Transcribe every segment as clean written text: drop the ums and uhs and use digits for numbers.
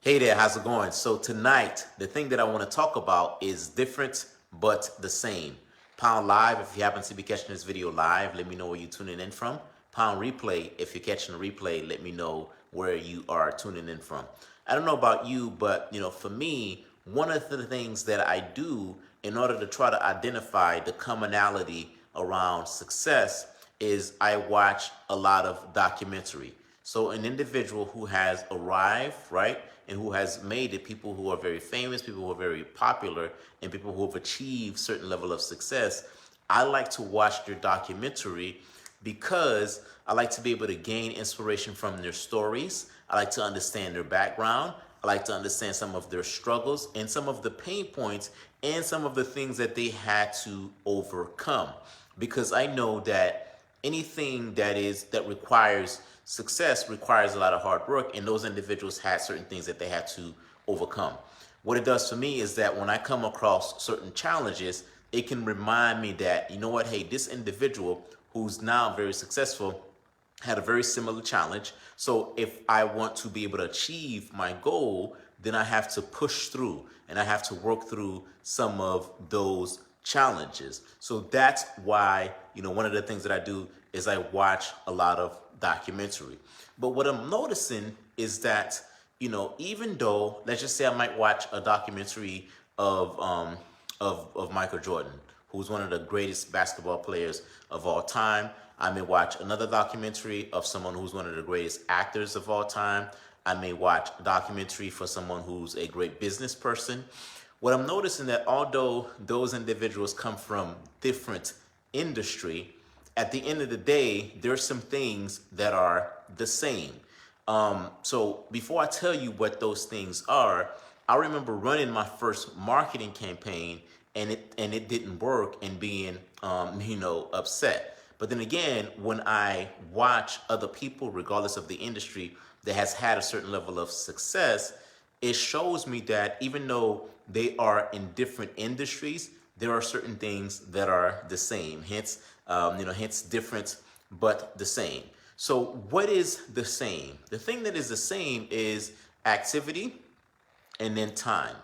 Hey there, how's it going? So tonight, the thing that I want to talk about is different but the same. Pound live, if you happen to be catching this video live, let me know where you're tuning in from. Pound replay, if you're catching the replay, let me know where you are tuning in from. I don't know about you, but for me, one of the things that I do in order to try to identify the commonality around success is I watch a lot of documentary. So an individual who has arrived, right, and who has made it, people who are very famous, people who are very popular, and people who have achieved certain level of success, I like to watch their documentary because I like to be able to gain inspiration from their stories. I like to understand their background. I like to understand some of their struggles and some of the pain points and some of the things that they had to overcome. Because I know that anything that requires success requires a lot of hard work, and those individuals had certain things that they had to overcome. What it does for me is that when I come across certain challenges, it can remind me that, you know what, hey, this individual who's now very successful had a very similar challenge. So if I want to be able to achieve my goal, then I have to push through and I have to work through some of those challenges. So that's why, one of the things that I do is I watch a lot of documentary. But what I'm noticing is that, even though, let's just say I might watch a documentary of Michael Jordan, who's one of the greatest basketball players of all time. I may watch another documentary of someone who's one of the greatest actors of all time. I may watch a documentary for someone who's a great business person. What I'm noticing that although those individuals come from different industry, at the end of the day, there's some things that are the same. So before I tell you what those things are, I remember running my first marketing campaign and it didn't work and being upset. But then again, when I watch other people, regardless of the industry, that has had a certain level of success, it shows me that even though they are in different industries, there are certain things that are the same. Hence different but the same. So what is the same? The thing that is the same is activity and then time.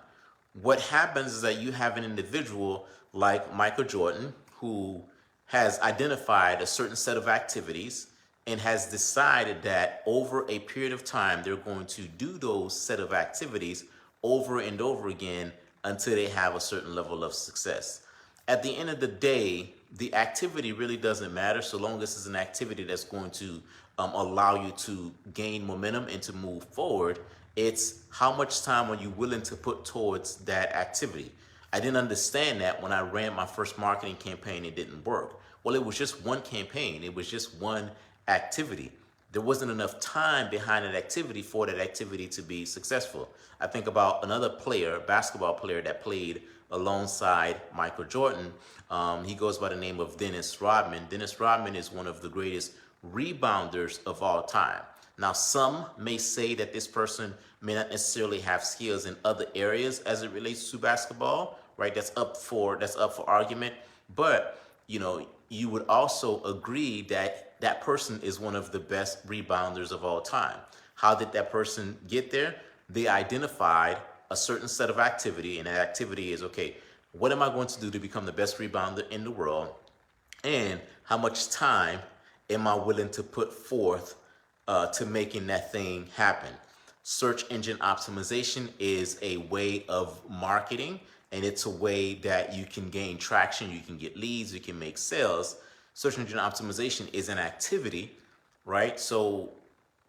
What happens is that you have an individual like Michael Jordan who has identified a certain set of activities and has decided that over a period of time they're going to do those set of activities over and over again until they have a certain level of success. At the end of the day, the activity really doesn't matter so long as it's an activity that's going to allow you to gain momentum and to move forward. It's how much time are you willing to put towards that activity. I didn't understand that when I ran my first marketing campaign, it didn't work. Well, it was just one campaign. It was just one activity. There wasn't enough time behind that activity for that activity to be successful. I think about another player, basketball player that played alongside Michael Jordan. He goes by the name of Dennis Rodman. Dennis Rodman is one of the greatest rebounders of all time. Now, some may say that this person may not necessarily have skills in other areas as it relates to basketball, right? That's up for argument. But you would also agree that that person is one of the best rebounders of all time. How did that person get there? They identified a certain set of activity, and that activity is, okay, what am I going to do to become the best rebounder in the world? And how much time am I willing to put forth to making that thing happen? Search engine optimization is a way of marketing, and it's a way that you can gain traction, you can get leads, you can make sales. Search engine optimization is an activity, right? So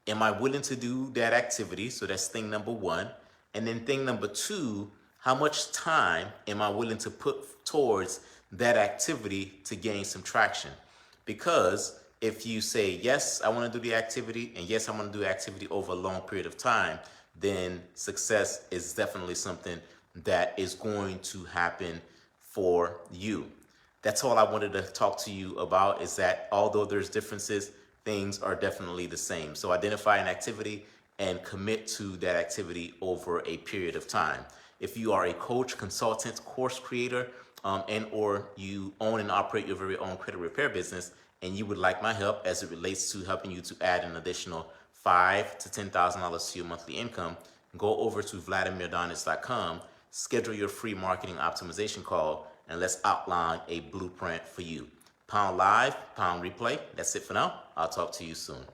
am I willing to do that activity? So that's thing number one. And then thing number two, how much time am I willing to put towards that activity to gain some traction? Because if you say, yes, I want to do the activity, and yes, I want to do activity over a long period of time, then success is definitely something that is going to happen for you. That's all I wanted to talk to you about, is that although there's differences, things are definitely the same. So identify an activity and commit to that activity over a period of time. If you are a coach, consultant, course creator, and or you own and operate your very own credit repair business, and you would like my help as it relates to helping you to add an additional $5,000 to $10,000 to your monthly income, go over to vladimirdonis.com, schedule your free marketing optimization call, and let's outline a blueprint for you. Pound live, pound replay. That's it for now. I'll talk to you soon.